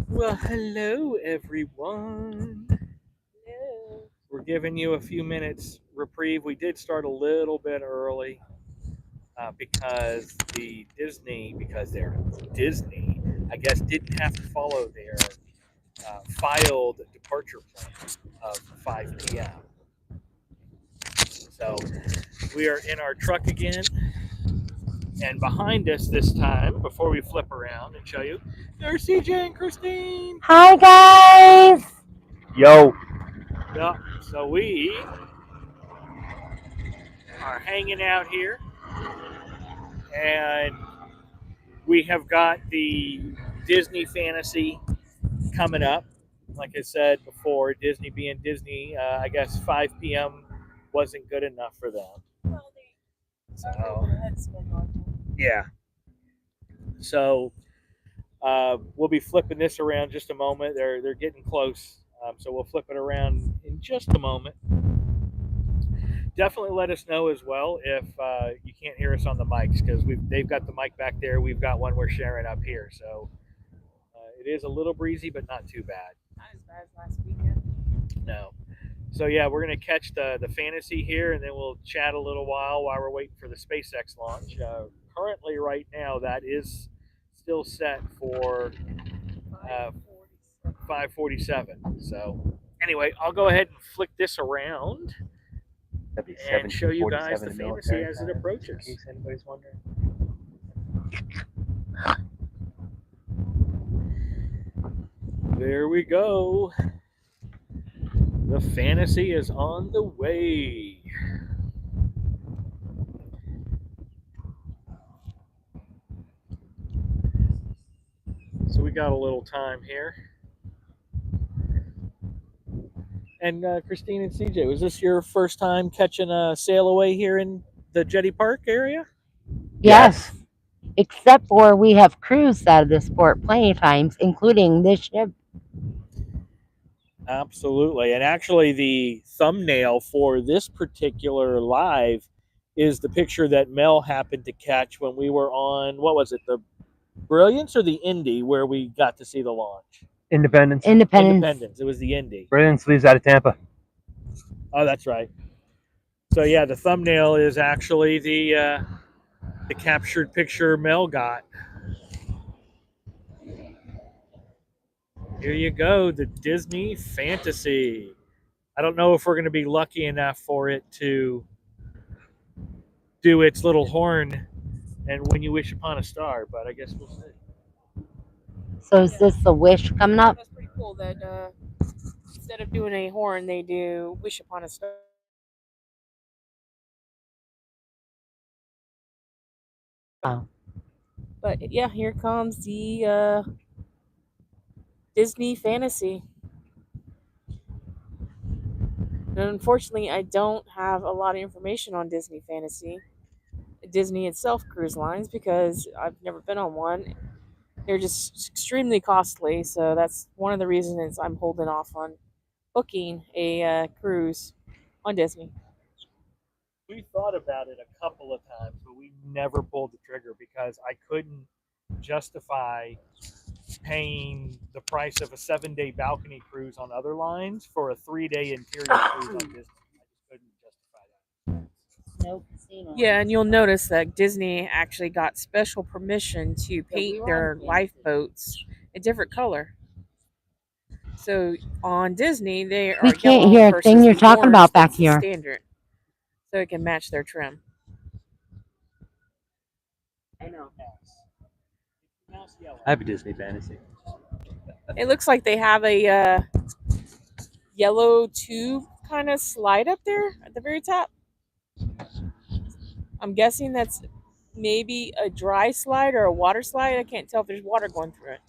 Well, hello everyone. Hello. We're giving you a few minutes reprieve. We did start a little bit early because they're Disney, I guess, didn't have to follow their filed departure plan of 5 p.m. So we are in our truck again, and behind us this time, before we flip around and show you, there's CJ and Christine. Hi, guys. Yo, Yeah, so we are hanging out here, and we have got the Disney Fantasy coming up. Like I said before, Disney being Disney, I guess 5 p.m. wasn't good enough for them. So, yeah. So we'll be flipping this around just a moment. They're getting close, so we'll flip it around in just a moment. Definitely let us know as well if you can't hear us on the mics because they've got the mic back there. We've got one we're sharing up here, so it is a little breezy, but not too bad. Not as bad as last weekend. No. So yeah, we're gonna catch the fantasy here, and then we'll chat a little while we're waiting for the SpaceX launch. Currently, right now, that is still set for 5:47. So anyway, I'll go ahead and flick this around that'd be and show you guys 17:47 the in fantasy military as it time, in approaches. case anybody's wondering. There we go. The fantasy is on the way. So we got a little time here. And Christine and CJ, was this your first time catching a sail away here in the Jetty Park area? Yes. Except for we have cruised out of this port plenty of times, including this ship. Absolutely. And actually, the thumbnail for this particular live is the picture that Mel happened to catch when we were on, what was it, the Brilliance or the Indy, where we got to see the launch? Independence. Independence. It was the Indy. Brilliance leaves out of Tampa. Oh, that's right. So yeah, the thumbnail is actually the captured picture Mel got. Here you go, the Disney Fantasy. I don't know if we're going to be lucky enough for it to do its little horn and When You Wish Upon a Star, but I guess we'll see. So is this the wish coming up? That's pretty cool that instead of doing a horn, they do Wish Upon a Star. Oh. But yeah, here comes the Disney Fantasy. And unfortunately, I don't have a lot of information on Disney Fantasy, Disney itself cruise lines, because I've never been on one. They're just extremely costly, so that's one of the reasons I'm holding off on booking a cruise on Disney. We thought about it a couple of times, but we never pulled the trigger because I couldn't justify paying the price of a 7-day balcony cruise on other lines for a 3-day interior cruise on Disney. I just couldn't justify that. No casino. Yeah, and you'll notice that Disney actually got special permission to paint their lifeboats a different color. So on Disney, they are We can't yellow hear a versus thing you're the talking orange about back that's the here. standard, so it can match their trim. I know. I have a Disney Fantasy. It looks like they have a yellow tube kind of slide up there at the very top. I'm guessing that's maybe a dry slide or a water slide. I can't tell if there's water going through it.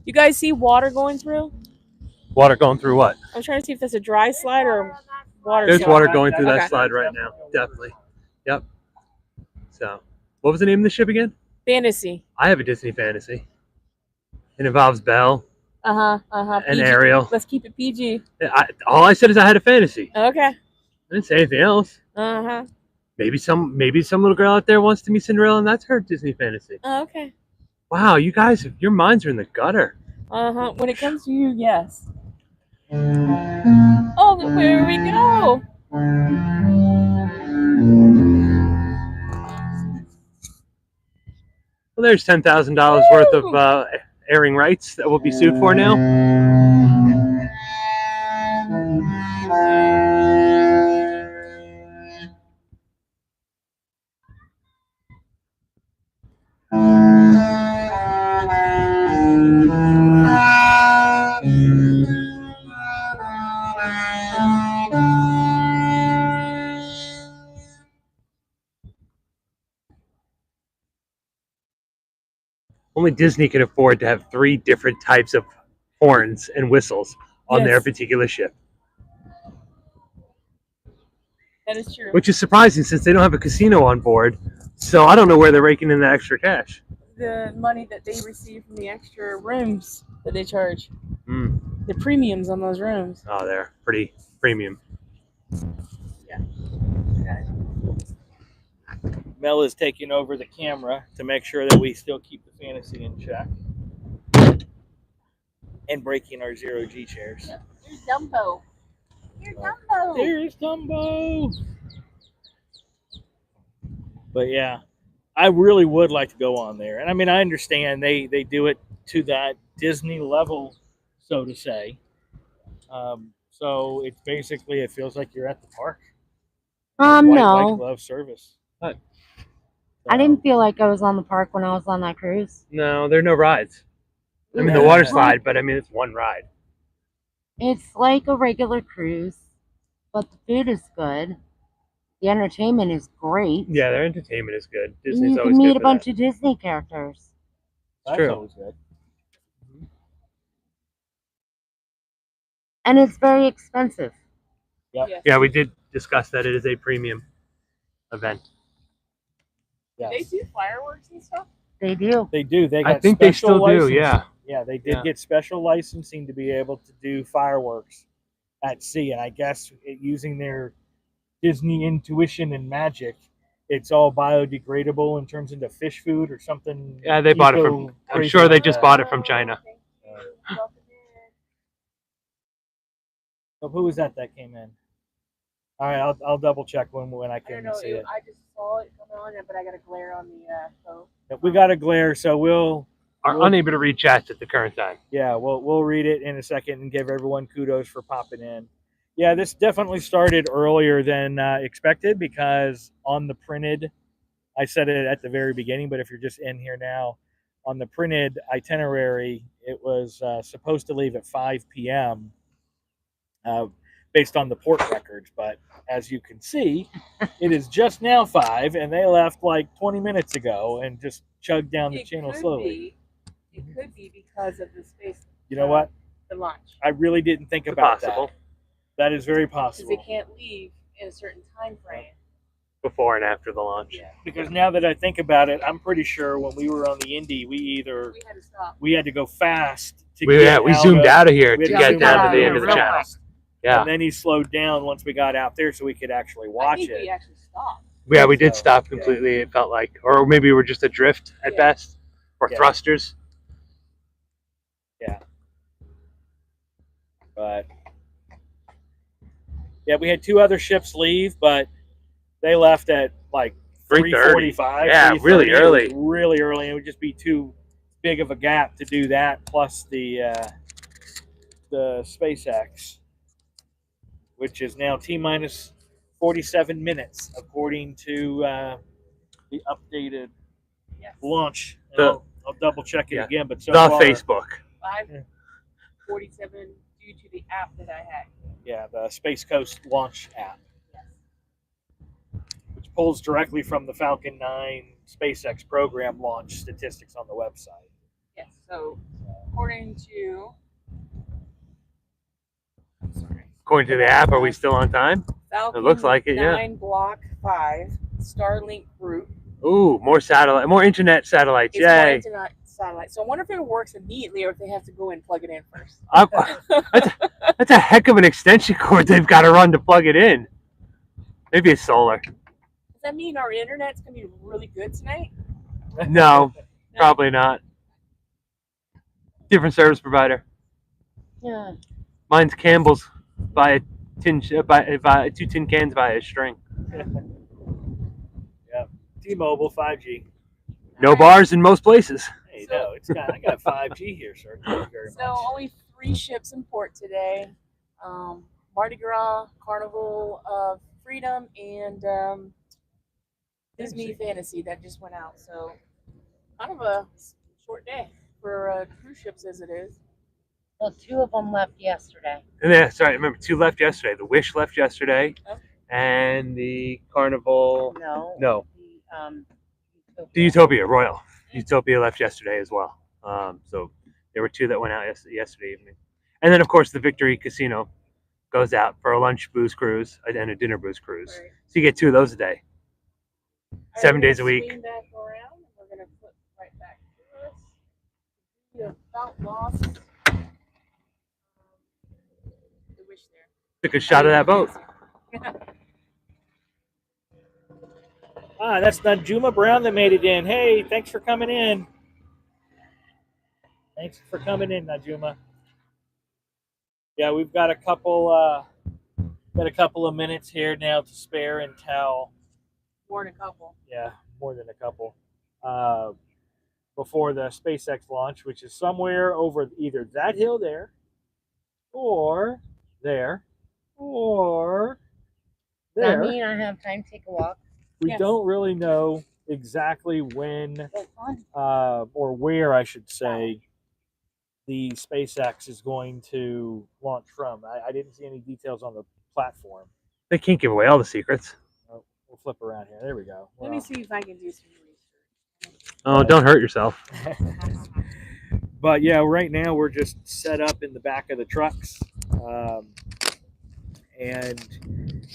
You guys see water going through? Water going through what? I'm trying to see if that's a dry slide or a water There's slide. water going through Okay. that slide right now. Definitely. Yep. So, what was the name of the ship again? Fantasy. I have a Disney Fantasy. It involves Belle And and Ariel. Let's keep it PG. All I said is I had a fantasy. Okay. I didn't say anything else. Maybe some little girl out there wants to meet Cinderella, and that's her Disney Fantasy. Okay. Wow, you guys, your minds are in the gutter. When it comes to you, yes. Oh, where we go? Well, there's $10,000 worth of airing rights that we'll be sued for now. Only Disney can afford to have 3 different types of horns and whistles on their Yes. particular ship. That is true. Which is surprising since they don't have a casino on board. So I don't know where they're raking in the extra cash. The money that they receive from the extra rooms that they charge. Mm. The premiums on those rooms. Oh, they're pretty premium. Yeah. Mel is taking over the camera to make sure that we still keep the fantasy in check. And breaking our 0G chairs. There's Dumbo. Here's Dumbo. There's Dumbo. But yeah, I really would like to go on there. And I mean, I understand they do it to that Disney level, so to say. So it's basically, it feels like you're at the park. White No. glove service. What? I didn't feel like I was on the park when I was on that cruise. No, there are no rides. I mean, the water slide, but I mean, it's one ride. It's like a regular cruise, but the food is good. The entertainment is great. Yeah, their entertainment is good. And Disney's you always can meet good a for bunch that. of Disney characters. That's true. always good. And it's very expensive. Yep. Yes. Yeah, we did discuss that it is a premium event. Yes. They do fireworks and stuff? They do. They do. They got I think they special still do, licensing. yeah. Yeah, they did Yeah. get special licensing to be able to do fireworks at sea. And I guess using their Disney intuition and magic, it's all biodegradable and turns into fish food or something. Yeah, they bought it from, I'm sure they just bought it from China. Oh, who was that came in? All right, I'll double check when I I can don't know. see it. I just saw it come on, but I got a glare on the phone. We got a glare, so we'll Unable to read chats at the current time. Yeah, we'll read it in a second and give everyone kudos for popping in. Yeah, this definitely started earlier than expected because on the printed, I said it at the very beginning, but if you're just in here now, on the printed itinerary, it was supposed to leave at 5 p.m. Based on the port records, but as you can see, it is just now 5, and they left like 20 minutes ago and just chugged down the channel slowly. It could be because of the space. You know what? The launch. I really didn't think about Possible. that. That is very Because possible. they can't leave in a certain time frame. Before and after the launch. Yeah. Because now that I think about it, I'm pretty sure when we were on the Indy, we had to stop. had to go fast to We zoomed out of here we to had get zoom down out to the of end of the real channel. fast. Yeah. And then he slowed down once we got out there so we could actually I watch think it. we actually stopped. Yeah, we did So, stop completely, it felt like. Or maybe we were just adrift at Yeah. best. Or Yeah. thrusters. But yeah, we had 2 other ships leave, but they left at like 3:45. Yeah, really 3:30. early. It was really early. It would just be too big of a gap to do that. Plus the SpaceX, which is now T-minus 47 minutes, according to the updated launch. The- I'll double check it yeah. again, but so The far, Facebook. 5:47 due to the app that I had. yeah, the Space Coast launch app, which pulls directly from the Falcon 9 SpaceX program launch statistics on the website. Yes. So according to According to the app, are we still on time? Falcon It looks like it, yeah. 9 Block 5 Starlink group. Ooh, more internet satellites. It's more Yay. internet satellite. So I wonder if it works immediately or if they have to go and plug it in first. That's a heck of an extension cord they've got to run to plug it in. Maybe it's solar. Does that mean our internet's going to be really good tonight? No, probably not. Different service provider. Yeah. Mine's Campbell's. Buy a buy 2 tin cans via a string. Yeah. T-Mobile 5G. No Alright. bars in most places. Hey, no, I got 5G here, sir. Thank you very So much. only 3 ships in port today. Mardi Gras, Carnival of Freedom, and Disney Fantasy that just went out. So kind of a short day for cruise ships as it is. Well, 2 of them left yesterday. And yeah, sorry, remember 2 left yesterday. The Wish left yesterday, Oh. and the Carnival. No. The Utopia Royal. Utopia left yesterday as well. So there were 2 that went out yesterday evening, and then of course the Victory Casino goes out for a lunch booze cruise and a dinner booze cruise. Right. So you get 2 of those a day, All right, 7 we're days a gonna week. swing back around, and we're gonna flip right back to us. We about lost the Wish there. Took a shot of that boat. That's Najuma Brown that made it in. Hey, thanks for coming in. Thanks for coming in, Najuma. Yeah, we've got a couple of minutes here now to spare until More than a couple. yeah, more than a couple. Before the SpaceX launch, which is somewhere over either that hill there, or there, or Does that there. mean I have time to take a walk? We Yes. don't really know exactly when That's fun. or where, I should say, the SpaceX is going to launch from. I didn't see any details on the platform. They can't give away all the secrets. Oh, we'll flip around here. There we go. Let me see if I can do some research. Oh, don't hurt yourself. But yeah, right now we're just set up in the back of the trucks, and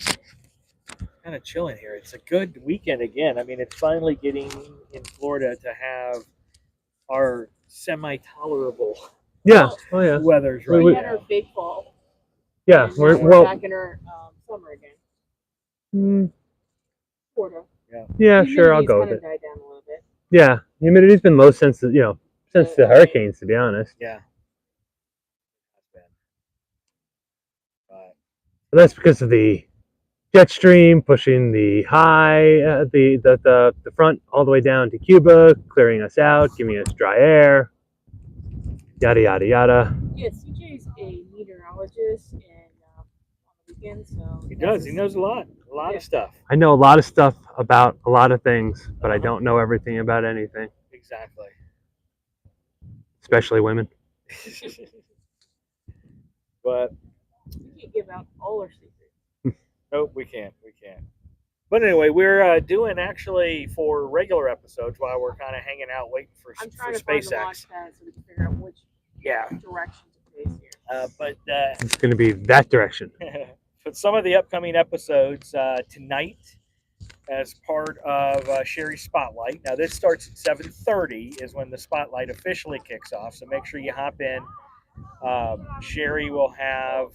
kind of chilling here. It's a good weekend again. I mean, it's finally getting in Florida to have our semi-tolerable Yeah. Oh yeah. weathers We- right We had our now. big fall. Yeah. And We're now we're well. back in our summer again. Sort of. Yeah, The sure. I'll humidity's go with kinda it. died down a little bit. Yeah, humidity's been low since the hurricanes, to be honest. Yeah. That's bad. But But that's because of the jet stream pushing the high, the front all the way down to Cuba, clearing us out, giving us dry air, yada yada yada. Yeah, CJ's a meteorologist and on the weekend, so he does. He knows a lot Yeah. of stuff. I know a lot of stuff about a lot of things, but I Uh-huh. don't know everything about anything, Exactly. especially women. But we can't give out all our secrets. nope, we can't. We can't. But anyway, we're doing actually for regular episodes while we're kind of hanging out waiting for I'm trying to find the launch SpaceX. pad so we can figure out which Yeah. direction to face here. But It's going to be that direction. but some of the upcoming episodes tonight, as part of Sherry's Spotlight. Now this starts at 7:30 is when the Spotlight officially kicks off. So make sure you hop in. Sherry will have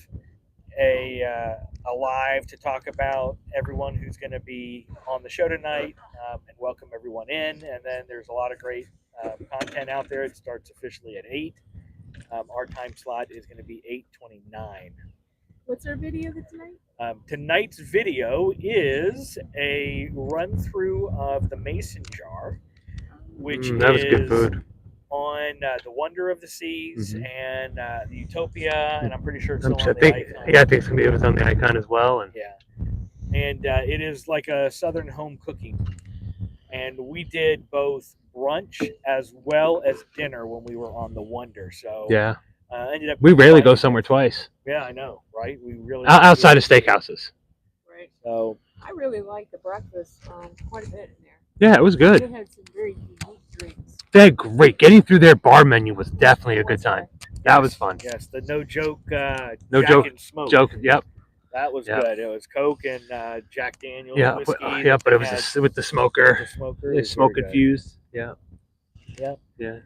a live to talk about everyone who's going to be on the show tonight and welcome everyone in. And then there's a lot of great content out there. It starts officially at 8. Our time slot is going to be 8:29. What's our video tonight? Tonight's video is a run through of the mason jar, which That was is good food. on the Wonder of the Seas Mhm. and the Utopia, and I'm pretty sure it's I still on the think, Icon. yeah, I think it's going to be it was on the Icon as well. And Yeah. And it is like a Southern home cooking. And we did both brunch as well as dinner when we were on the Wonder. So yeah, ended up we rarely go somewhere twice Yeah, I know, right? We really outside of steakhouses. Right. So I really liked the breakfast quite a bit in there. Yeah, it was good. They had some very unique drinks. They had great. Getting through their bar menu was definitely a good time. That was fun. yes, the no joke No Jack joke- and Smoke. Joke. Yep. That was Yeah. good. It was Coke and Jack Daniels Yeah. whiskey. Yeah, but it was with the smoker. the smoker. The It's smoke very good. infused. Yeah. Yeah. Yeah.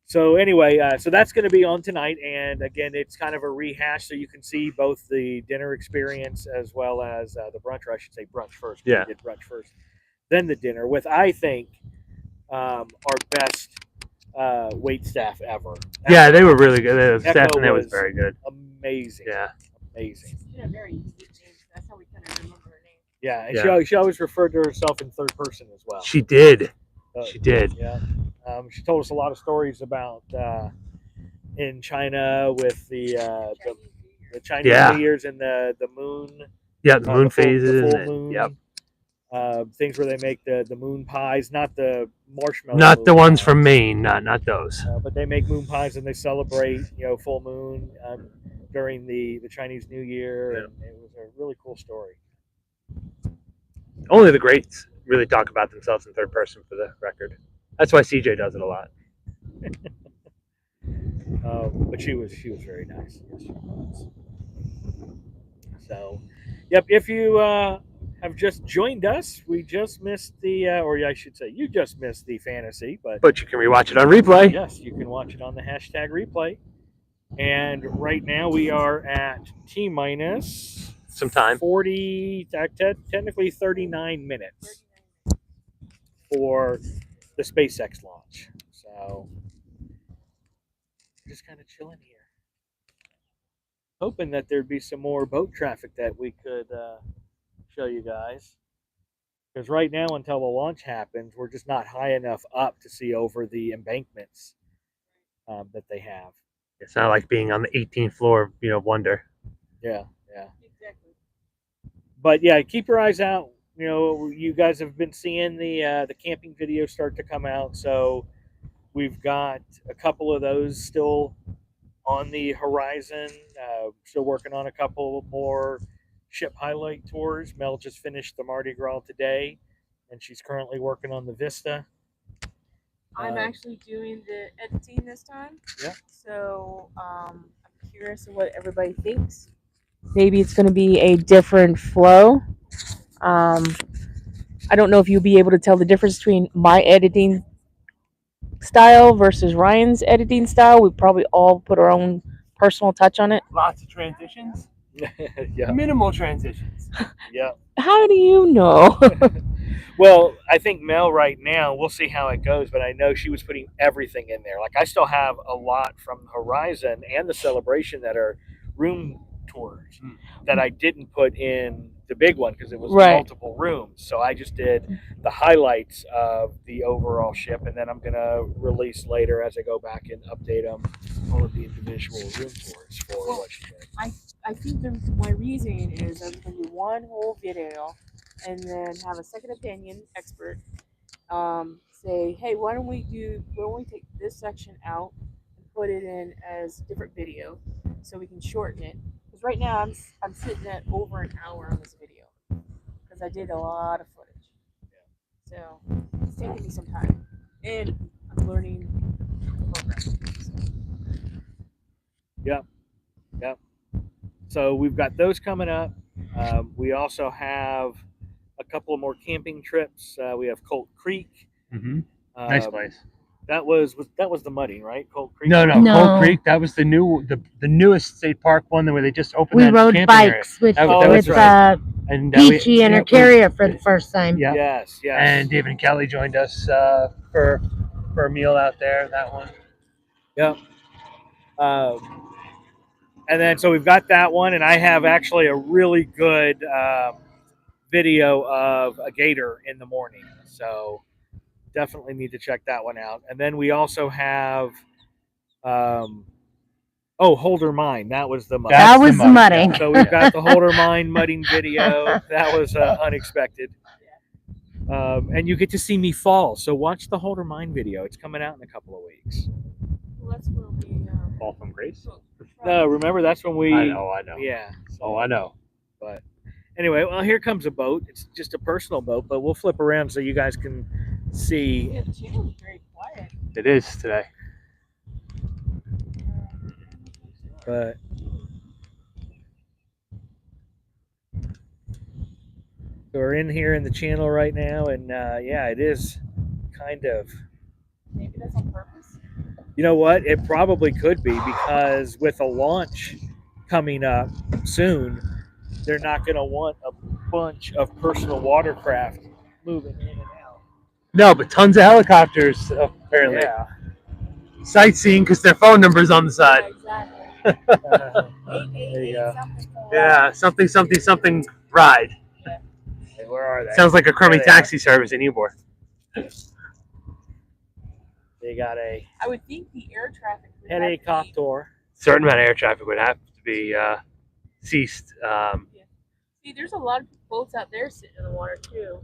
So anyway, so that's going to be on tonight, and again, it's kind of a rehash, so you can see both the dinner experience as well as the brunch. Or I should say brunch first. Yeah. We did brunch first, then the dinner with I think our best wait staff ever. Yeah, they were really good. The staff Echo in there was was very good. Amazing. Yeah. Amazing. She had a very unique name. That's how we couldn't remember her name. Yeah, and Yeah. she always referred to herself in third person as well. She did. So, She did. Yeah. She told us a lot of stories about in China with the Chinese Yeah. New Year's and the moon. Yeah, the moon the full, phases. the full and, moon. Yep. Things where they make the moon pies, not the marshmallow. Not moon the ones pies, from Maine. Not those. but they make moon pies and they celebrate full moon during the Chinese New Year, Yeah. and it was a really cool story. Only the greats really talk about themselves in third person, for the record. That's why CJ does it a lot. But she was very nice. Yes, she was. So, yep. If you have just joined us, we just missed the, or I should say, you just missed the fantasy. But you can rewatch it on replay. Yes, you can watch it on the hashtag replay. And right now we are at T minus some time. 40, technically 39 minutes for the SpaceX launch. So just kind of chilling here. Hoping that there'd be some more boat traffic that we could show you guys. Because right now, until the launch happens, we're just not high enough up to see over the embankments that they have. It's not like being on the 18th floor of Wonder. Yeah. Exactly. But yeah, keep your eyes out. You guys have been seeing the camping videos start to come out, so we've got a couple of those still on the horizon. Still working on a couple more ship highlight tours. Mel just finished the Mardi Gras today, and she's currently working on the Vista. I'm actually doing the editing this time. Yeah. So I'm curious of what everybody thinks. Maybe it's going to be a different flow. I don't know if you'll be able to tell the difference between my editing style versus Ryan's editing style. We probably all put our own personal touch on it. Lots of transitions. Yeah. Minimal transitions. Yeah. How do you know? Well, I think Mel right now, we'll see how it goes, but I know she was putting everything in there. Like I still have a lot from Horizon and the Celebration that are room tours that I didn't put in the big one because it was multiple rooms. So I just did the highlights of the overall ship, and then I'm going to release later as I go back and update them all of the individual room tours for what she did. I think my reasoning is I was going to do one whole video and then have a second opinion expert say, hey, why don't we take this section out and put it in as different video so we can shorten it. Because right now I'm sitting at over an hour on this video because I did a lot of footage. So it's taking me some time. And I'm learning the program. Yep. So we've got those coming up. We also have a couple of more camping trips. We have Colt Creek. Mm-hmm. Nice place. That was the mudding, right? Colt Creek. No. No. Colt Creek. That was the newest state park one where they just opened. We that rode camping bikes area. with right. And Peachy and her carrier for the first time. Yeah. Yes. And David and Kelly joined us for a meal out there. That one. Yep. And then so we've got that one, and I have actually a really good video of a gator in the morning. So definitely need to check that one out. And then we also have Holder Mine. That was the mudding. That was the mudding. Yeah. So we've got the Holder Mine mudding video. That was unexpected. And you get to see me fall. So watch the Holder Mine video. It's coming out in a couple of weeks. Well, that's where we Fall from grace. No, remember that's when we. I know. Yeah. So, I know. But anyway, well, here comes a boat. It's just a personal boat, but we'll flip around so you guys can see. Yeah, the channel is very quiet. It is today. But so we're in here in the channel right now, and yeah, it is kind of. Maybe that's on purpose. You know what? It probably could be because with a launch coming up soon, they're not going to want a bunch of personal watercraft moving in and out. No, but tons of helicopters apparently. Yeah. sightseeing because their phone number's on the side. Exactly. There you go. Yeah, something ride. Hey, where are they? Sounds like a crummy There they are. taxi service in Ybor. They got a I would think the air traffic would have to be- helicopter. Certain amount of air traffic would have to be ceased. See, there's a lot of boats out there sitting in the water too.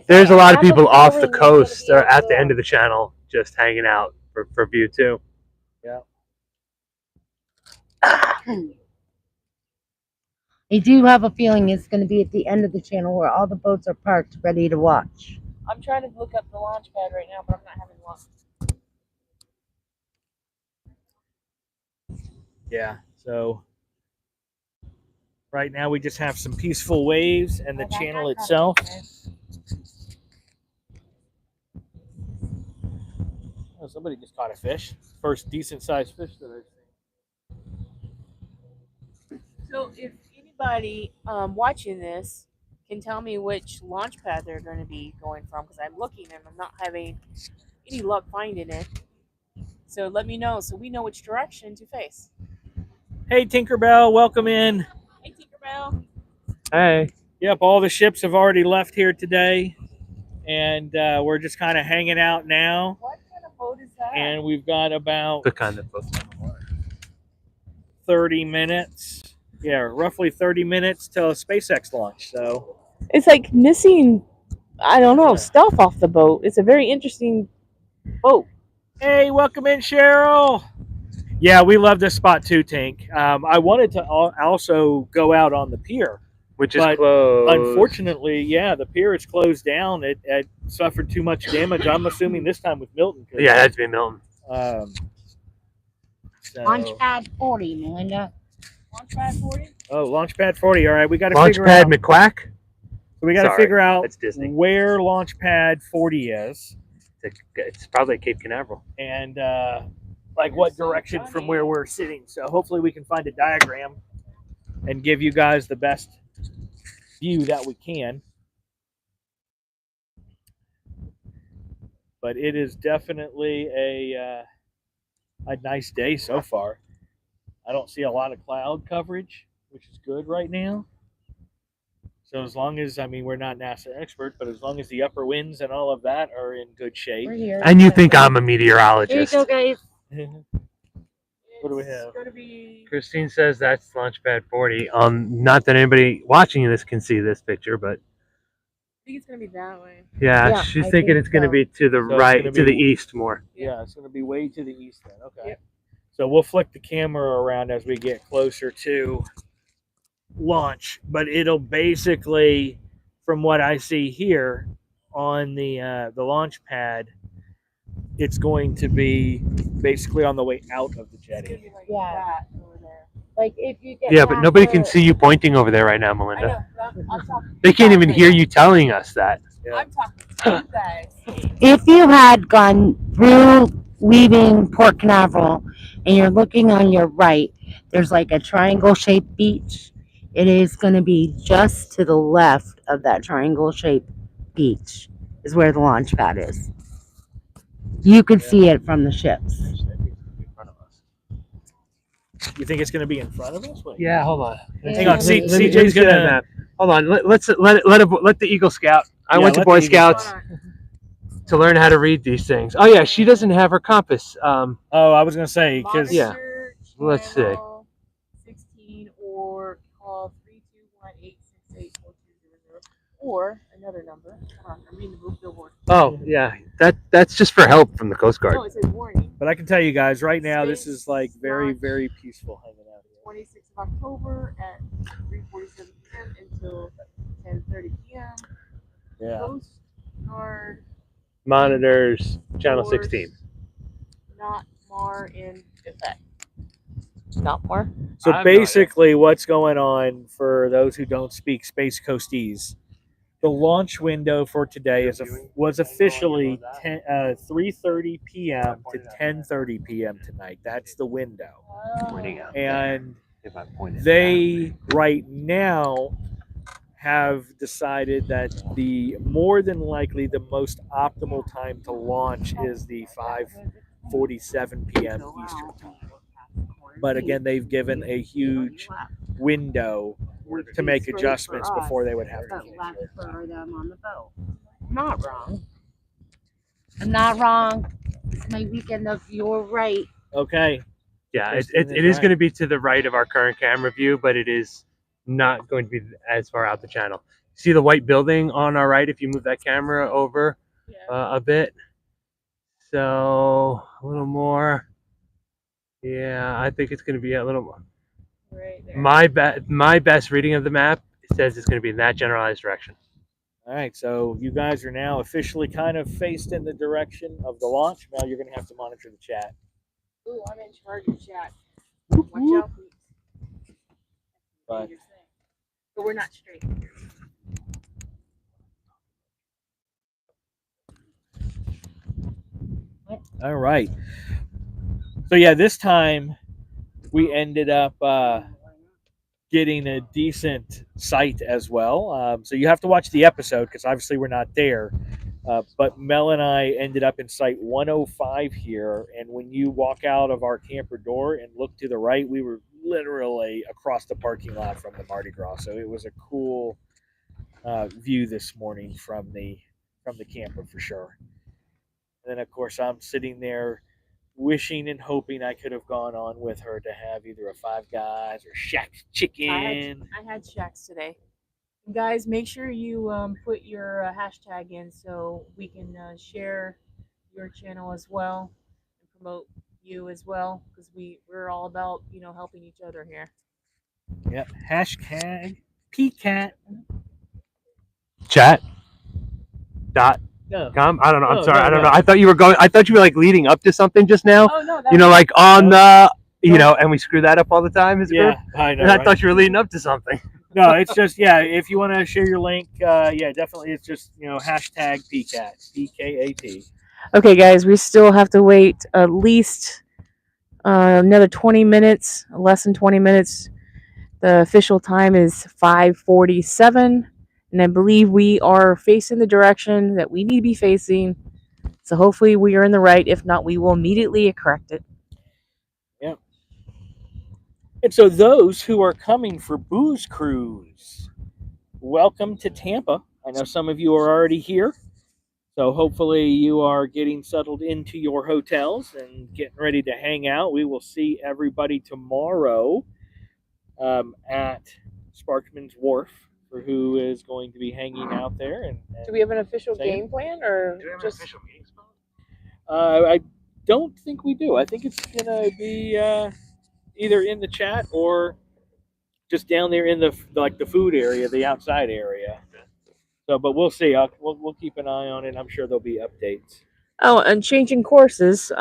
There's a lot of people off the coast or at the end of the channel just hanging out for view too. Yeah. I do have a feeling it's going to be at the end of the channel where all the boats are parked ready to watch. I'm trying to look up the launch pad right now, but I'm not having luck. Yeah. So right now we just have some peaceful waves and the channel itself. Oh, somebody just caught a fish. First decent sized fish that I've seen. So if anybody watching this can tell me which launch pad they're going to be going from, because I'm looking and I'm not having any luck finding it. So let me know so we know which direction to face. Hey Tinkerbell, welcome in. Hey, Tinkerbell. Hey. Yep, all the ships have already left here today, and we're just kind of hanging out now. What kind of boat is that? And we've got about The kind of boat. 30 minutes. Yeah, roughly 30 minutes till SpaceX launch. So It's like missing, I don't know, Yeah. stuff off the boat. It's a very interesting boat. hey, welcome in, Cheryl. Yeah, we love this spot too, Tink. I wanted to also go out on the pier, Which is but closed. unfortunately, yeah, the pier is closed down. It suffered too much damage. I'm assuming this time with Milton. Yeah, it had to be Milton. So- Launchpad 40, Melinda. Launchpad 40? Oh, Launchpad 40. All right, we got to figure Launchpad out. McQuack. We got to Sorry, figure out that's Disney. where Launchpad 40 is, It's probably Cape Canaveral. and like what direction from where we're sitting. So hopefully we can find a diagram and give you guys the best view that we can. But it is definitely a nice day so far. I don't see a lot of cloud coverage, which is good right now. So as long as, I mean, we're not NASA experts, but as long as the upper winds and all of that are in good shape. We're here. And you think I'm a Here you meteorologist. go, guys. What do we have? It's going to be... Christine says that's Launchpad 40. Not that anybody watching this can see this picture, but I think it's going to be that way. yeah, Yeah, she's I thinking think it's going to so. be to the So it's right, gonna to the be- east more. Yeah, it's going to be way to the east then. Okay. Yep. So we'll flick the camera around as we get closer to launch, but it'll basically, from what I see here on the launch pad, it's going to be basically on the way out of the It's going to jetty. be like Yeah. that over there. Like if you get Yeah, but past nobody can the- see you pointing over there right now, I Melinda. know. but I'm talking They can't even right hear now. you telling us that. Yeah. I'm talking to you guys. If you had gone through leaving Port Canaveral and you're looking on your right, there's like a triangle-shaped beach. It is going to be just to the left of that triangle-shaped beach is where the launch pad is. You could see it from the ships. You think it's going to be in front of us? Wait. Yeah, hold on. Hang on, Let me CJ's see that gonna- map. Hold on. Let the Eagle Scout. I Yeah, went to let Boy the Eagle Scouts to learn how to read these things. Oh yeah, she doesn't have her compass. Oh, I was going to say, because Yeah. Monitor Let's see. channel 16 or call 321-868-4200 or another number. I'm reading the billboard. Oh yeah, that's just for help from the Coast Guard. No, it says warning. but I can tell you guys right now, this Space is like very, launch. very peaceful hanging out here. 26th of October at 3:47 p.m. until 10:30 p.m. Yeah. Coast Guard Monitors, channel Force 16. not mar in effect. Not mar. So I have no idea. basically, what's going on for those who don't speak Space Coastese, the launch window for today was officially 3:30 p.m. to 10:30 p.m. tonight. That's the window, Pointing out. and If I point it they right now have decided that the more than likely the most optimal time to launch is the 8:47 p.m. Eastern time. But again, they've given a huge window to make adjustments before they would have to cancel. for them on the boat. Not wrong. I'm not wrong. It's my weekend of you're right. Okay. Yeah, Kristen it is right. going to be to the right of our current camera view, but it is not going to be as far out the channel. See the white building on our right if you move that camera over a bit? So a little more. Yeah, I think it's going to be a little more. Right there. My best reading of the map says it's going to be in that generalized direction. All right, so you guys are now officially kind of faced in the direction of the launch. Now you're going to have to monitor the chat. Ooh, I'm in charge of chat. Watch out, please. But But we're not straight. all right. So yeah, this time we ended up getting a decent sight as well. So you have to watch the episode because obviously we're not there. But Mel and I ended up in site 105 here, and when you walk out of our camper door and look to the right, we were literally across the parking lot from the Mardi Gras. So it was a cool view this morning from the camper for sure. And then of course I'm sitting there wishing and hoping I could have gone on with her to have either a Five Guys or Shack's Chicken. I had Shacks today. Guys, make sure you put your hashtag in so we can share your channel as well and promote you as well because we're all about helping each other here. Yep. Hashtag PKAT. Chat. Dot. No. Com? I don't know. I'm No, sorry. no, I don't no. know. I thought you were like leading up to something just now. Oh no, You know, like on No. the, and we screw that up all the time as a group. I know. And I right? thought you were leading up to something. No, it's just if you want to share your link, definitely. It's just hashtag PKAT, PKAT. Okay, guys, we still have to wait at least another 20 minutes, less than 20 minutes. The official time is 5:47, and I believe we are facing the direction that we need to be facing. So hopefully we are in the right. If not, we will immediately correct it. Yep. And so those who are coming for Booze Cruise, welcome to Tampa. I know some of you are already here. So hopefully you are getting settled into your hotels and getting ready to hang out. We will see everybody tomorrow at Sparkman's Wharf for who is going to be hanging out there. And Do we have an official Same. game plan, or just meeting spot? I don't think we do. I think it's gonna be either in the chat or just down there in the food area, the outside area. So, but we'll see. We'll keep an eye on it. I'm sure there'll be updates. Oh, and changing courses,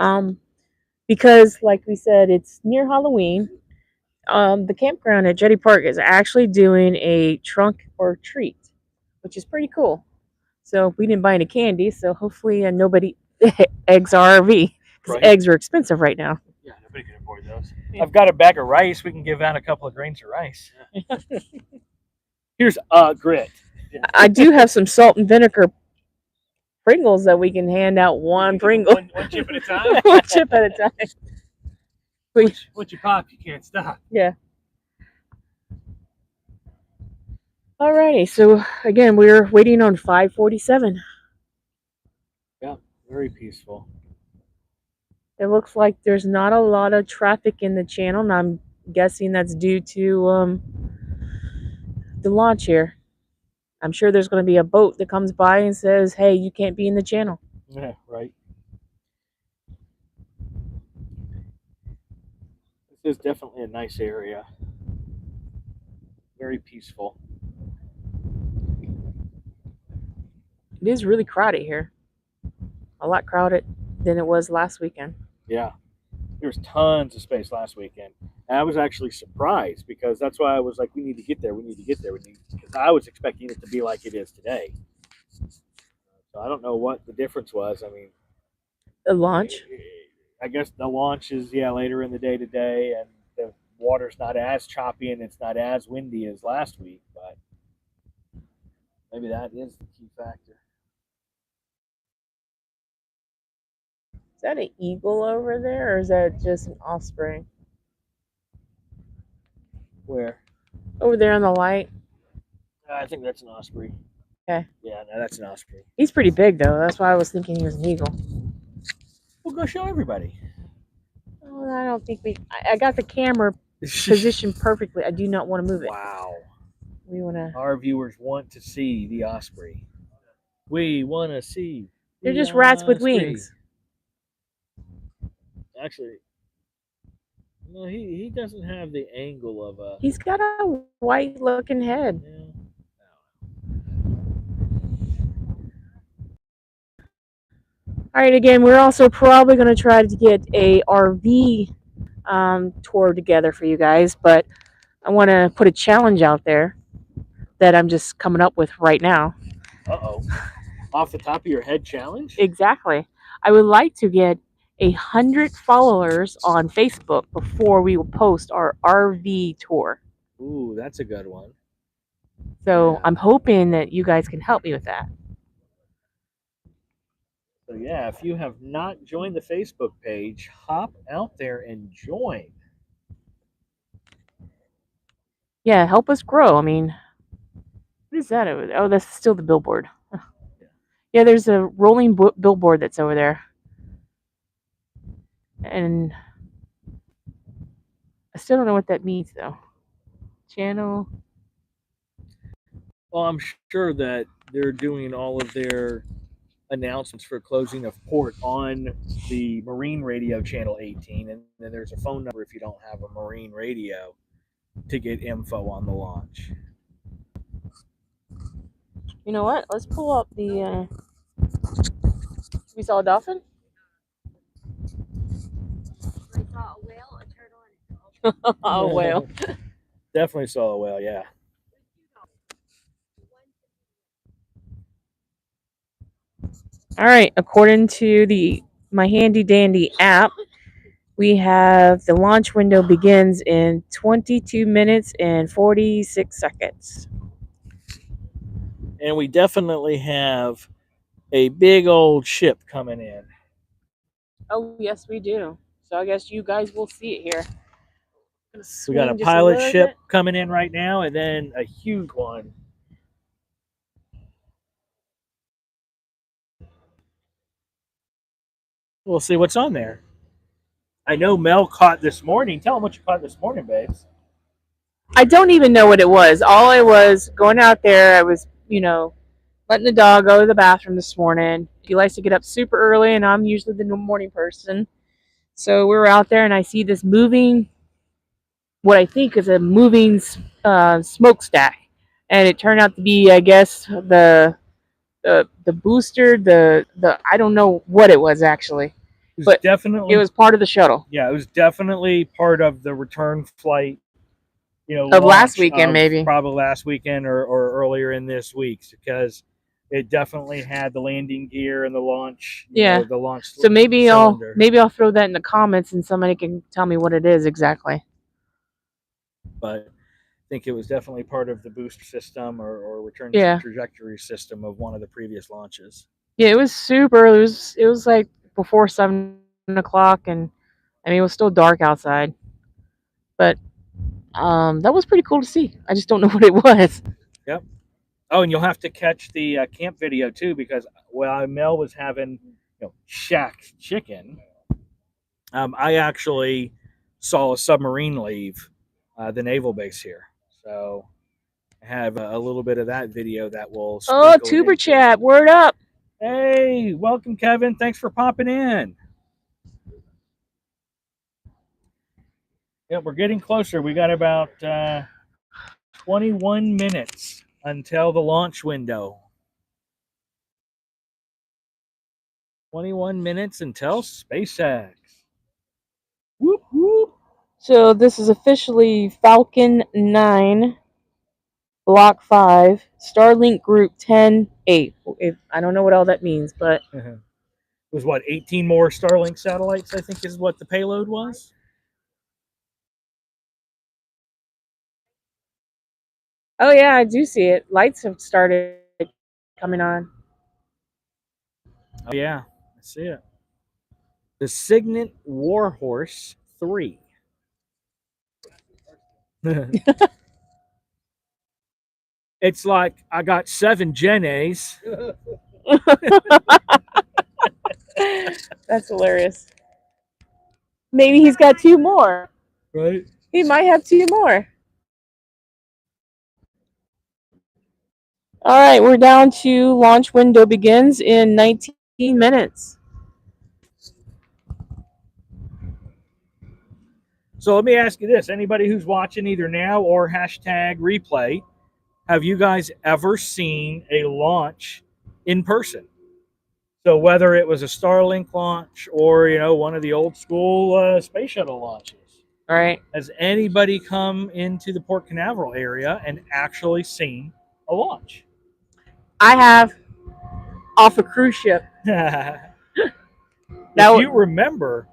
because like we said, it's near Halloween. The campground at Jetty Park is actually doing a trunk or treat, which is pretty cool. So we didn't buy any candy, so hopefully nobody eggs our RV because Right. eggs are expensive right now. Yeah, nobody can afford those. I've got a bag of rice. We can give out a couple of grains of rice. Here's a grit. I do have some salt and vinegar Pringles that we can hand out one Pringle. One chip at a time. One chip at a time. Once you pop, you can't stop. Yeah. Alrighty, so again, we're waiting on 5:47. Yeah, very peaceful. It looks like there's not a lot of traffic in the channel, and I'm guessing that's due to the launch here. I'm sure there's going to be a boat that comes by and says, "Hey, you can't be in the channel." Yeah, right. This is definitely a nice area. Very peaceful. It is really crowded here. A lot crowded than it was last weekend. Yeah. There was tons of space last weekend. And I was actually surprised because that's why I was like, we need to get there. Because I was expecting it to be like it is today. So I don't know what the difference was. I mean, The launch. I guess the launch is later in the day today, and the water's not as choppy and it's not as windy as last week, but maybe that is the key factor. that an eagle over there, or is that just an osprey? Where? Over there on the light. I think that's an osprey. Okay. Yeah, no, that's an osprey. He's pretty big though. That's why I was thinking he was an eagle. We'll go show everybody. Oh, I don't think we. I got the camera positioned perfectly. I do not want to move it. Wow. We want to. Our viewers want to see the osprey. We want to see. They're the just rats with osprey. wings. Actually, no, he doesn't have the angle of a. He's got a white looking head. Yeah. All right, again, we're also probably going to try to get a RV tour together for you guys, but I want to put a challenge out there that I'm just coming up with right now. Uh-oh. Off the top of your head challenge? Exactly. I would like to get 100 followers on Facebook before we will post our RV tour. Ooh, that's a good one. So Yeah. I'm hoping that you guys can help me with that. So yeah, if you have not joined the Facebook page, hop out there and join. Yeah, help us grow. I mean, what is that over there? Oh, that's still the billboard. Yeah, there's a rolling billboard that's over there. And I still don't know what that means, though. Channel. Well, I'm sure that they're doing all of their announcements for closing of port on the Marine Radio Channel 18, and then there's a phone number if you don't have a Marine radio to get info on the launch. You know what? Let's pull up the. We saw a dolphin? I saw a whale, a turtle, and a Oh, whale. Definitely saw a whale, yeah. All right, according to my handy dandy app, we have the launch window begins in 22 minutes and 46 seconds. And we definitely have a big old ship coming in. Oh, yes, we do. So I guess you guys will see it here. We got a pilot ship coming in right now, and then a huge one. We'll see what's on there. I know Mel caught this morning. Tell them what you caught this morning, babes. I don't even know what it was. All I was going out there, I was, letting the dog go to the bathroom this morning. He likes to get up super early, and I'm usually the morning person. So we were out there, and I see this moving, what I think is a moving smokestack. And it turned out to be, I guess, the booster, the I don't know what it was actually. It was But definitely it was part of the shuttle. Yeah, it was definitely part of the return flight. Of last weekend, maybe. Probably last weekend or earlier in this week, because it definitely had the landing gear and the launch. The launch. So maybe cylinder. I'll throw that in the comments and somebody can tell me what it is exactly. But I think it was definitely part of the booster system or return trajectory system of one of the previous launches. Yeah, it was super early. It was like before 7 o'clock, and I mean it was still dark outside. But that was pretty cool to see. I just don't know what it was. Yep. Oh, and you'll have to catch the camp video too, because while Mel was having shack chicken, I actually saw a submarine leave the naval base here. So I have a little bit of that video that will. Oh, Tuber Chat, word up! Hey, welcome, Kevin. Thanks for popping in. Yeah, we're getting closer. We got about 21 minutes until the launch window. 21 minutes until SpaceX. Whoop, whoop. So this is officially Falcon 9, Block 5, Starlink Group 10-8. I don't know what all that means, but... It was what, 18 more Starlink satellites, I think is what the payload was? Oh, yeah, I do see it. Lights have started coming on. Oh, yeah, I see it. the Signet Warhorse 3. It's like I got 7 Gen A's. That's hilarious. Maybe he's got 2 more. Right? He might have 2 more. All right, we're down to launch window begins in 19 minutes. So let me ask you this. Anybody who's watching either now or hashtag replay, have you guys ever seen a launch in person? So whether it was a Starlink launch or, one of the old school space shuttle launches. All right. Has anybody come into the Port Canaveral area and actually seen a launch? I have, off a cruise ship. If you remember,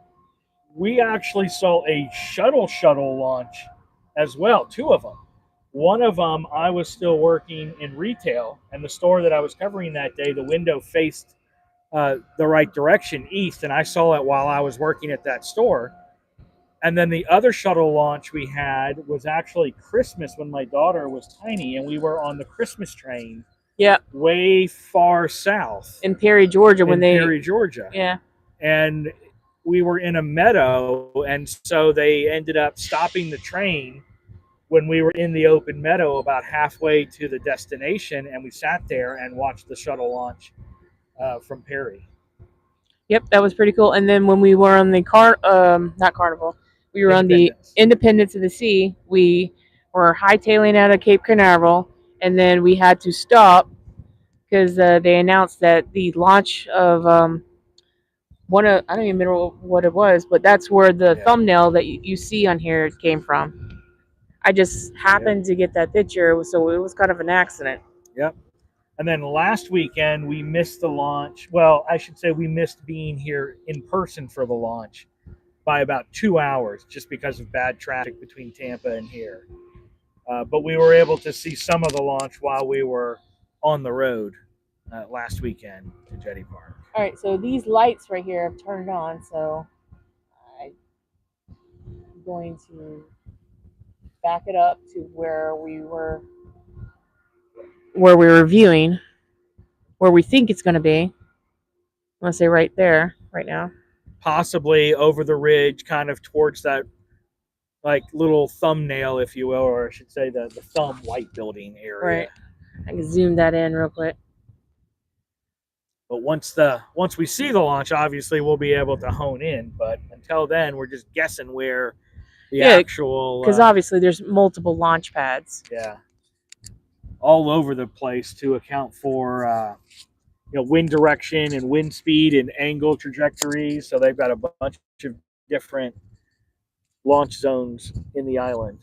we actually saw a shuttle launch as well, 2 of them. One of them, I was still working in retail, and the store that I was covering that day, the window faced the right direction, east, and I saw it while I was working at that store. And then the other shuttle launch we had was actually Christmas when my daughter was tiny, and we were on the Christmas train. Yeah. Way far south in Perry, Georgia, Perry, Georgia. Yeah. And we were in a meadow, and so they ended up stopping the train when we were in the open meadow about halfway to the destination, and we sat there and watched the shuttle launch from Perry. Yep, that was pretty cool. And then when we were on the not Carnival, we were on the Independence of the Sea. We were hightailing out of Cape Canaveral, and then we had to stop because they announced that the launch of I don't even remember what it was, but that's where the thumbnail that you see on here came from. I just happened to get that picture, so it was kind of an accident. Yep. And then last weekend, we missed the launch. Well, I should say we missed being here in person for the launch by about 2 hours just because of bad traffic between Tampa and here. But we were able to see some of the launch while we were on the road last weekend to Jetty Park. All right, so these lights right here have turned on, so I'm going to back it up to where we were viewing, where we think it's going to be. I'm going to say right there, right now. Possibly over the ridge, kind of towards that like little thumbnail, if you will, or I should say the thumb white building area. Right. I can zoom that in real quick. But once we see the launch, obviously we'll be able to hone in. But until then, we're just guessing where the actual. Because obviously there's multiple launch pads. Yeah. All over the place to account for wind direction and wind speed and angle trajectories. So they've got a bunch of different launch zones in the island.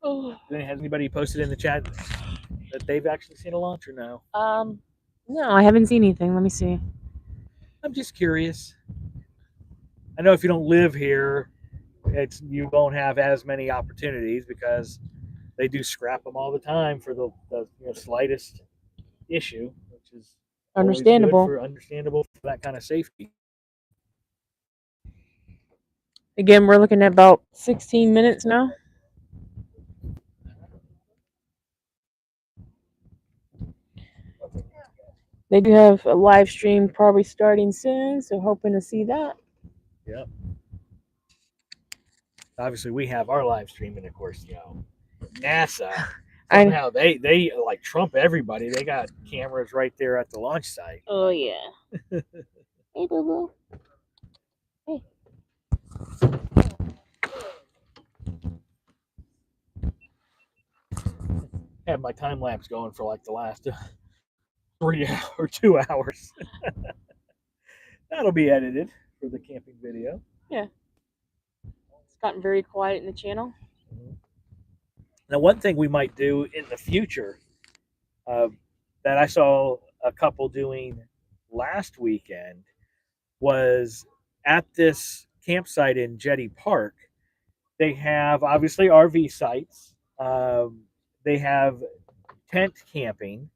Oh. Has anybody posted in the chat that they've actually seen a launch or no? No, I haven't seen anything. Let me see. I'm just curious. I know if you don't live here, you won't have as many opportunities because they do scrap them all the time for the slightest issue, which is understandable. Understandable for that kind of safety. Again, we're looking at about 16 minutes now. They do have a live stream probably starting soon, so hoping to see that. Yep. Obviously, we have our live stream, and of course, NASA. Somehow they like trump everybody. They got cameras right there at the launch site. Oh yeah. Hey, boo boo. Hey. I have my time lapse going for like the last 3 or 2 hours. That'll be edited for the camping video. Yeah. It's gotten very quiet in the channel. Now, one thing we might do in the future that I saw a couple doing last weekend was at this campsite in Jetty Park. They have obviously RV sites. They have tent camping,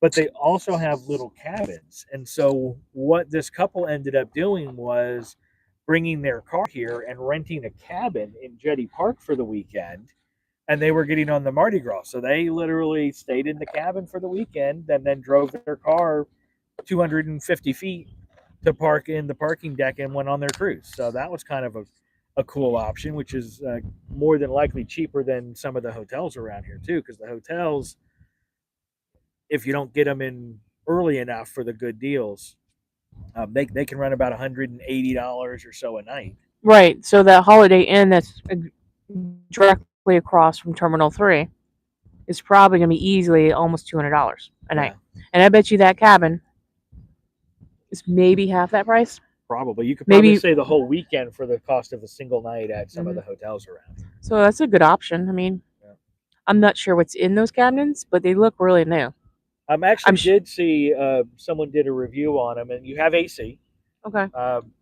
but they also have little cabins. And so what this couple ended up doing was bringing their car here and renting a cabin in Jetty Park for the weekend. And they were getting on the Mardi Gras. So they literally stayed in the cabin for the weekend and then drove their car 250 feet to park in the parking deck and went on their cruise. So that was kind of a cool option, which is more than likely cheaper than some of the hotels around here, too, because the hotels, if you don't get them in early enough for the good deals, they can run about $180 or so a night. Right. So that Holiday Inn that's directly across from Terminal 3 is probably going to be easily almost $200 a night. And I bet you that cabin is maybe half that price. Probably. You could probably Maybe say the whole weekend for the cost of a single night at some of the hotels around. So that's a good option. I mean, Yeah. I'm not sure what's in those cabins, but they look really new. Actually did see someone did a review on them, and you have AC. Okay.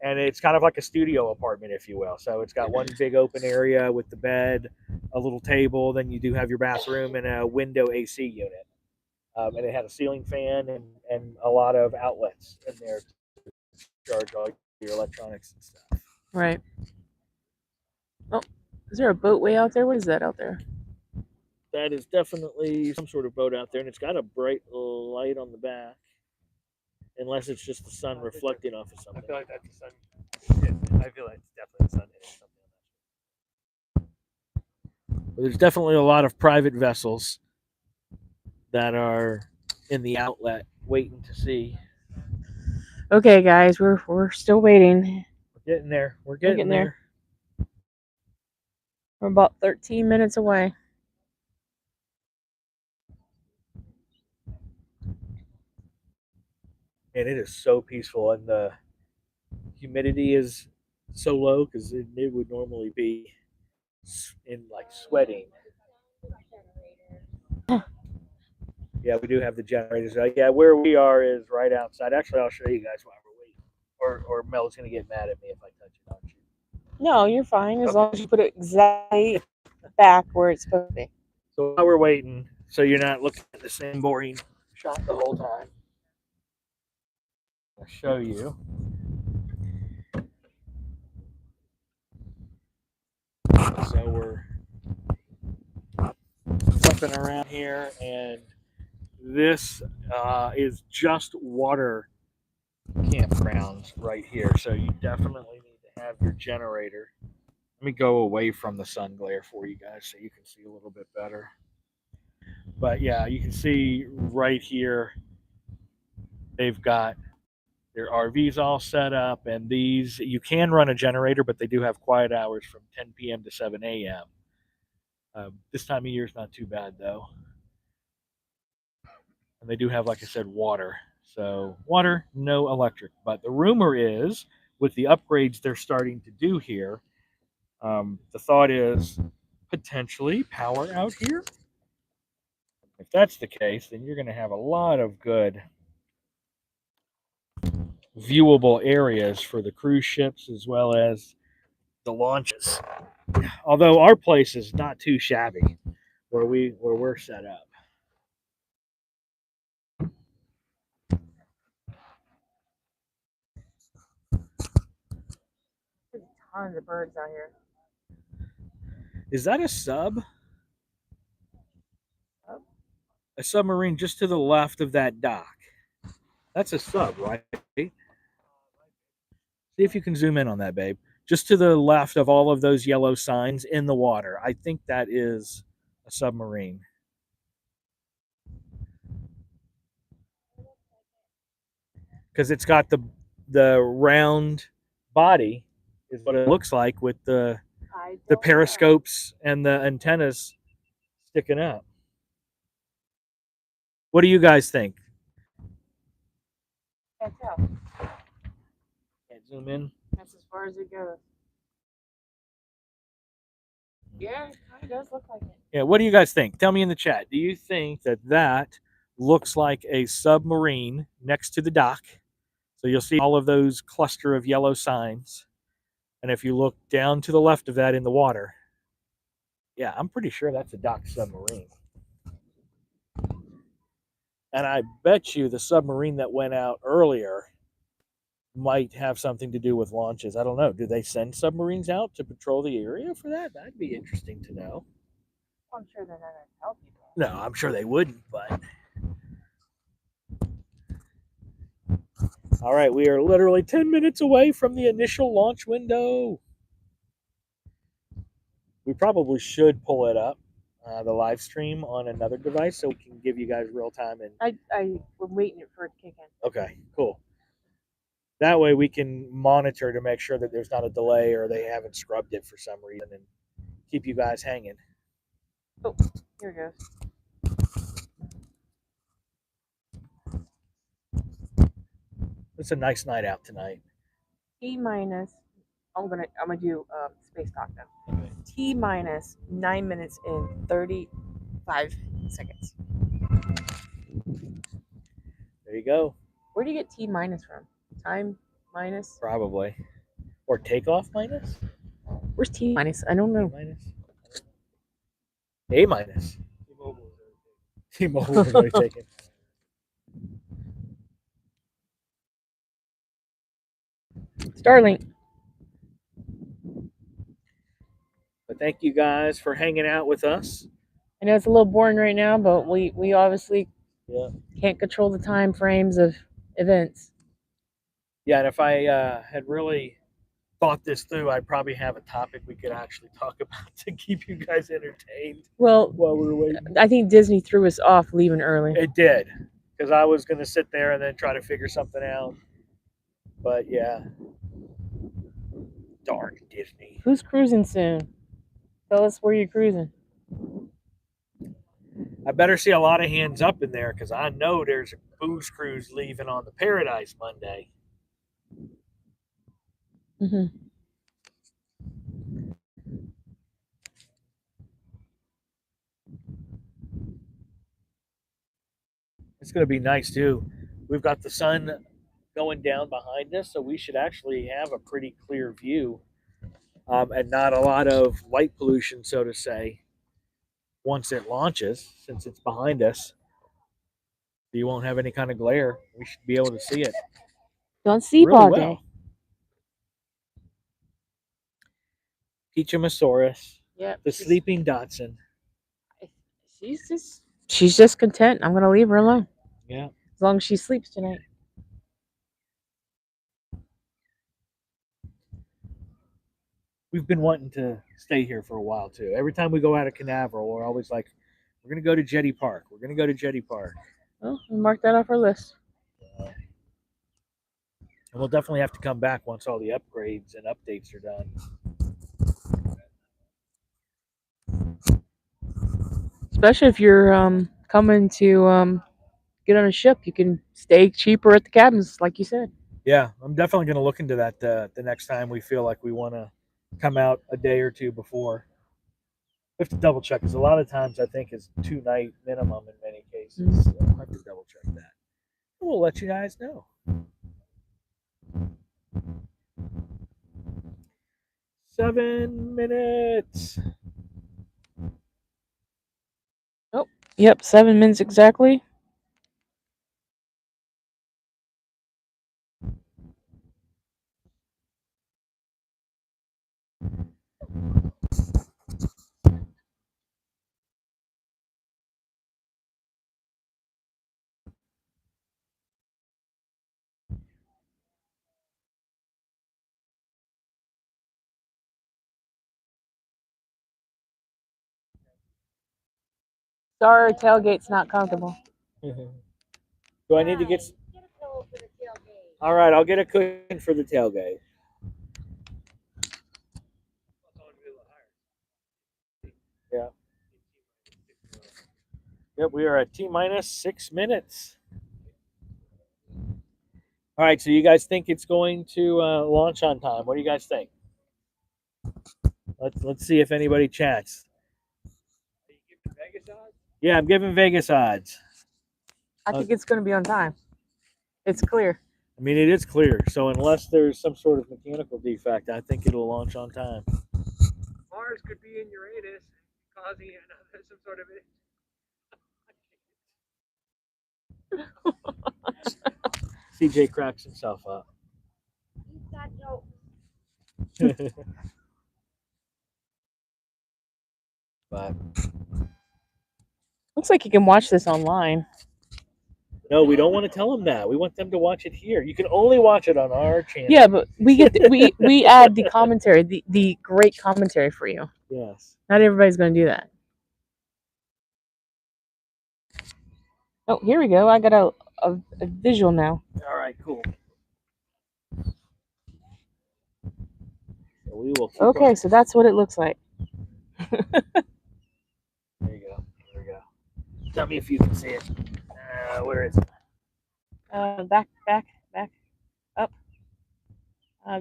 And it's kind of like a studio apartment, if you will. So it's got one big open area with the bed, a little table. Then you do have your bathroom and a window AC unit. And it had a ceiling fan and a lot of outlets in there to charge all your electronics and stuff. Right. Oh, is there a boat way out there? What is that out there? That is definitely some sort of boat out there, and it's got a bright light on the back. Unless it's just the sun reflecting off of something. I feel like that's the sun. Yeah, I feel like it's definitely the sun hitting something. There's definitely a lot of private vessels that are in the outlet waiting to see. Okay, guys, we're still waiting. We're getting there. We're getting there. We're about 13 minutes away. And it is so peaceful, and the humidity is so low because it would normally be in like sweating. Yeah, we do have the generators. Yeah, where we are is right outside. Actually, I'll show you guys while we're waiting. Or Mel's gonna get mad at me if I touch it, aren't you? No, you're fine as long as you put it exactly back where it's supposed to be. So while we're waiting, so you're not looking at the same boring shot the whole time, I'll show you. So we're flipping around here, and this is just water campgrounds right here. So you definitely need to have your generator. Let me go away from the sun glare for you guys so you can see a little bit better. But yeah, you can see right here, they've got their RVs all set up, and these, you can run a generator, but they do have quiet hours from 10 p.m. to 7 a.m. This time of year is not too bad, though. And they do have, like I said, water. So water, no electric. But the rumor is, with the upgrades they're starting to do here, the thought is potentially power out here. If that's the case, then you're going to have a lot of good viewable areas for the cruise ships as well as the launches. Although our place is not too shabby where we're set up. There's tons of birds out here. Is that a sub? A submarine just to the left of that dock. That's a sub, right? See if you can zoom in on that, babe. Just to the left of all of those yellow signs in the water. I think that is a submarine. Because it's got the round body is what it looks like with the periscopes and the antennas sticking up. What do you guys think? Can't tell. Can't zoom in. That's as far as it goes. Yeah, it kind of does look like it. Yeah, what do you guys think? Tell me in the chat. Do you think that that looks like a submarine next to the dock? So you'll see all of those cluster of yellow signs. And if you look down to the left of that in the water, yeah, I'm pretty sure that's a dock submarine. And I bet you the submarine that went out earlier might have something to do with launches. I don't know. Do they send submarines out to patrol the area for that? That'd be interesting to know. I'm sure they're not going to tell people. No, I'm sure they wouldn't, but. All right, we are literally 10 minutes away from the initial launch window. We probably should pull it up, the live stream on another device so we can give you guys real time. And I'm waiting for it to kick in. okay, cool. That way we can monitor to make sure that there's not a delay or they haven't scrubbed it for some reason and keep you guys hanging. Oh, here it goes. It's a nice night out tonight. T minus. I'm gonna do space talk then. Okay. T minus 9 minutes and 35 seconds. There you go. Where do you get T minus from? Time minus? Probably. Or takeoff minus? Where's T minus? I don't know. Minus? A minus. T-Mobile is already taken. Starlink. But thank you guys for hanging out with us. I know it's a little boring right now, but we obviously Yeah. can't control the time frames of events. Yeah, and if I had really thought this through, I'd probably have a topic we could actually talk about to keep you guys entertained Well, while we're waiting. I think Disney threw us off leaving early. It did, because I was going to sit there and then try to figure something out. But yeah, darn Disney. Who's cruising soon? Tell us where you're cruising. I better see a lot of hands up in there because I know there's a booze cruise leaving on the Paradise Monday. Mm-hmm. It's going to be nice too. We've got the sun going down behind us, so we should actually have a pretty clear view and not a lot of light pollution, so to say, once it launches, since it's behind us. You won't have any kind of glare. We should be able to see it. Don't sleep really all well. day. Peachomosaurus, Yep. the sleeping Dotson. She's just content. I'm gonna leave her alone. Yeah. As long as she sleeps tonight. We've been wanting to stay here for a while too. Every time we go out of Canaveral, we're always like, we're gonna go to Jetty Park. We're gonna go to Jetty Park. Well, we'll mark that off our list. And we'll definitely have to come back once all the upgrades and updates are done. Especially if you're coming to get on a ship, you can stay cheaper at the cabins, like you said. Yeah, I'm definitely going to look into that the next time we feel like we want to come out a day or two before. We have to double check because a lot of times I think it's 2-night minimum in many cases. So I'll have to double check that. We'll let you guys know. Seven minutes. Yep, 7 minutes exactly. Sorry, tailgate's not comfortable. Do I need to get a pillow for the tailgate? All right, I'll get a cushion for the tailgate. Yeah. Yep, we are at T-minus 6 minutes. All right, so you guys think it's going to launch on time? What do you guys think? Let's see if anybody chats. Are you giving Vegas odds? Yeah, I'm giving Vegas odds. I think it's going to be on time. It's clear. I mean, it is clear. So unless there's some sort of mechanical defect, I think it'll launch on time. Mars could be in Uranus, causing some sort of CJ cracks himself up. But Looks like you can watch this online. no, we don't want to tell them that. We want them to watch it here. You can only watch it on our channel. Yeah, but we get we add the commentary, the great commentary for you. Yes. Not everybody's going to do that. Oh, here we go. I got a visual now. All right, cool. So we will keep Okay, on. so that's what it looks like. There you go. There we go. Tell me if you can see it. Where is it? Back, up.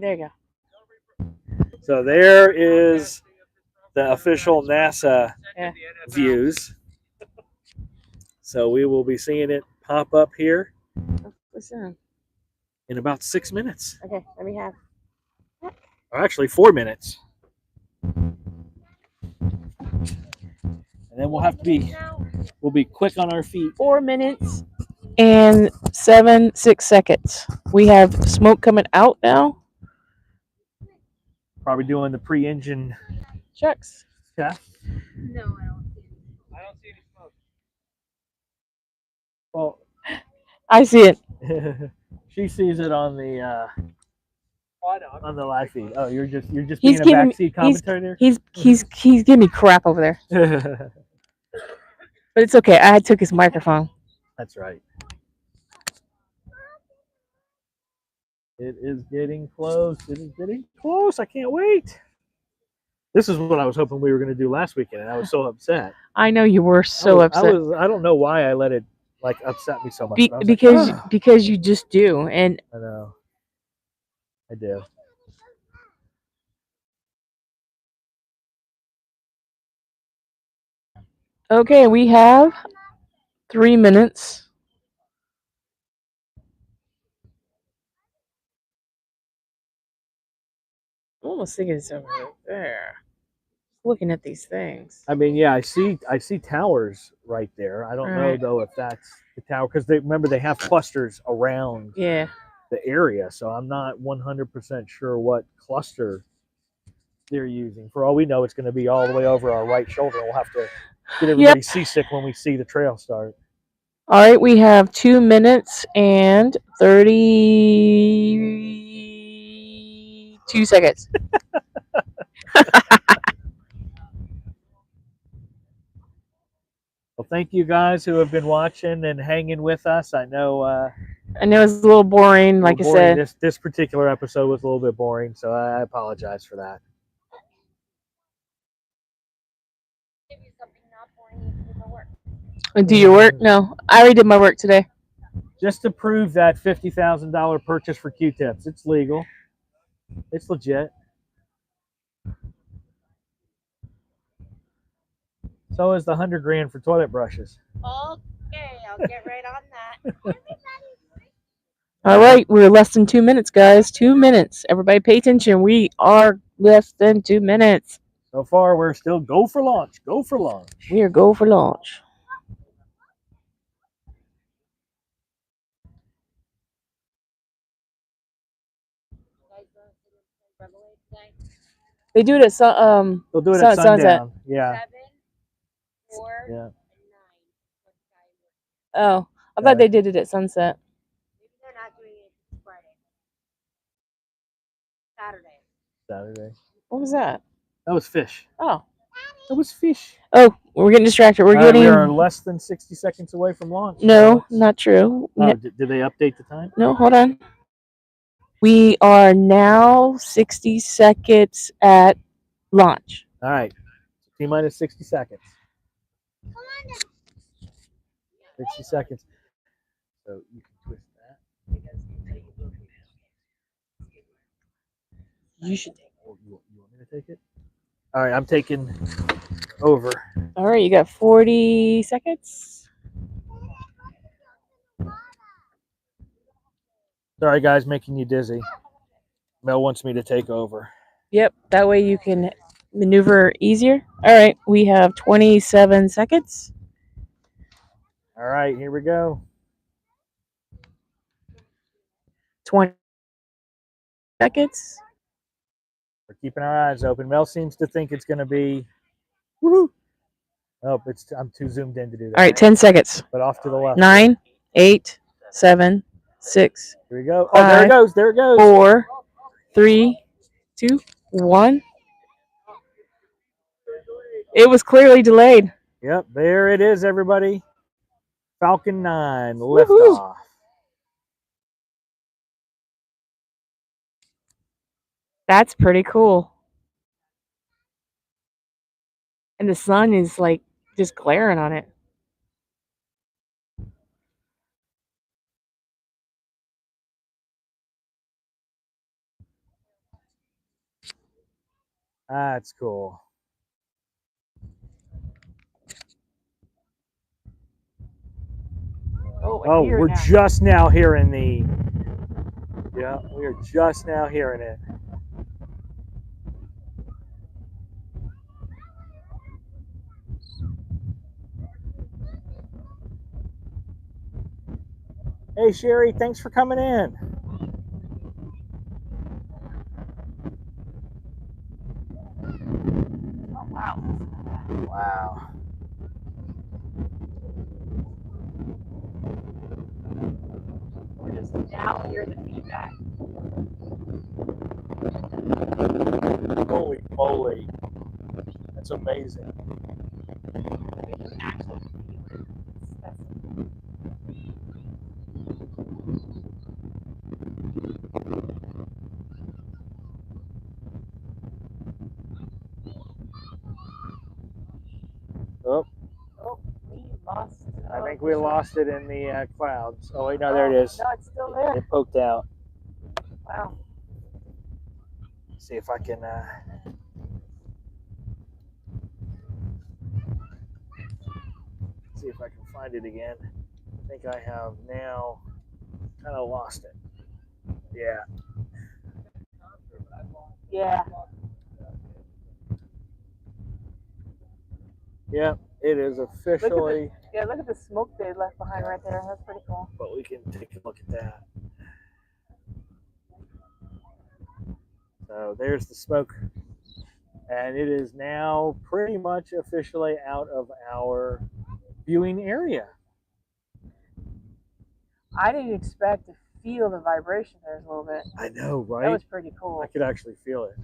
There you go. So there is the official NASA Yeah. views. So we will be seeing it pop up here Listen. in about 6 minutes. Okay, let me have. Or actually 4 minutes. And then we'll be quick on our feet. 4 minutes and 6 seconds. We have smoke coming out now. Probably doing the pre-engine Checks. test. No, I don't see it. I don't see any smoke. Well, I see it. she sees it on the live feed. Oh, you're just He's being a giving- backseat commentator. He's giving me crap over there, but it's okay. I took his microphone. That's right. It is getting close. It is getting close. I can't wait. This is what I was hoping we were going to do last weekend, and I was so upset. I know you were so upset I don't know why I let it like upset me so much. but I was because like, "Ugh." because you just do. And I know. I do. okay, we have 3 minutes. I'm almost thinking it's over there. Looking at these things. I mean, yeah, I see towers right there. I don't know Right. though if that's the tower because they have clusters around Yeah. the area, so I'm not 100% sure what cluster they're using. For all we know, it's going to be all the way over our right shoulder. We'll have to get everybody seasick when we see the trail start. All right, we have 2 minutes and 32 seconds. Well, thank you guys who have been watching and hanging with us. I know. I know it's a little boring, like I said. This particular episode was a little bit boring, so I apologize for that. Give you something not boring, you can do work. Do your work? No, I already did my work today. Just to prove that $50,000 purchase for Q-tips, it's legal. It's legit. So is the $100,000 for toilet brushes. Okay, I'll get right on that. All right, we're less than 2 minutes, guys. 2 minutes. Everybody pay attention. We are less than 2 minutes. So far, we're still go for launch. Go for launch. We are go for launch. They do it at They'll do it Sun- at sundown. Yeah. 7, 4, Yeah. and 9. Oh, I thought they did it at sunset. Maybe they're not doing it Friday. Saturday. Saturday. What was that? That was fish. Oh, That was fish. oh, we're getting distracted. We're All right, getting we are less than 60 seconds away from launch. no, So not true. oh, did they update the time? No, hold on. We are now 60 seconds at launch. All right. T-minus 60 seconds. 60 seconds. So you can twist that. You should take Oh, you want me to take it? All right, I'm taking over. All right, you got 40 seconds. Sorry, guys, making you dizzy. Mel wants me to take over. Yep, that way you can maneuver easier. All right, we have 27 seconds. All right, here we go. 20 seconds. We're keeping our eyes open. Mel seems to think it's going to be. Woohoo! Oh, I'm too zoomed in to do that. All right, 10 seconds. But off to the left. 9, 8, 7, 6. Here we go. Oh, there it goes. There it goes. 4, 3, 2, 1. It was clearly delayed. Yep, there it is, everybody. Falcon 9 liftoff. Woohoo. That's pretty cool. And the sun is like just glaring on it. That's cool. Oh, we're just now hearing the. Yeah, we are just now hearing it. Hey, Sherry, thanks for coming in. Oh, wow. Wow. We're just now hearing the feedback. Holy moly. That's amazing. Oh, We lost. I think we lost it in the clouds. Oh, wait, no, there it is. No, it's still there. It poked out. Wow. See if I can. See if I can find it again. I think I have now kind of lost it. Yeah. Yeah. Yep, it is officially. Look at the smoke they left behind right there. That's pretty cool. But we can take a look at that. So there's the smoke. And it is now pretty much officially out of our viewing area. I didn't expect to feel the vibration there a little bit. I know, right? That was pretty cool. I could actually feel it.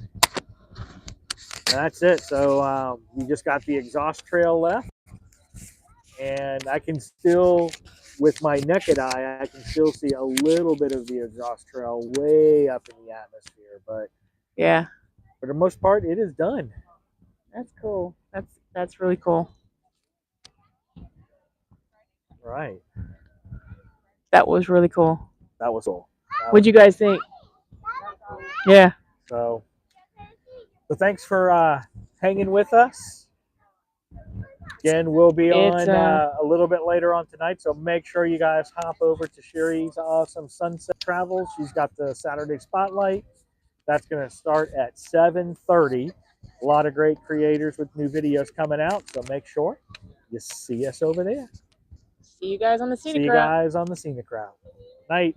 And that's it. So you just got the exhaust trail left. And I can still, with my naked eye, I can still see a little bit of the exhaust trail way up in the atmosphere. But Yeah. for the most part, it is done. That's cool. That's really cool. Right. That was really cool. That was cool. What'd you guys think? Yeah. So thanks for hanging with us. Again, we'll be on a little bit later on tonight, so make sure you guys hop over to Sherry's awesome Sunset Travels. She's got the Saturday Spotlight. That's going to start at 7:30. A lot of great creators with new videos coming out, so make sure you see us over there. See you guys on the scenic route. See you guys on the scenic route. Night.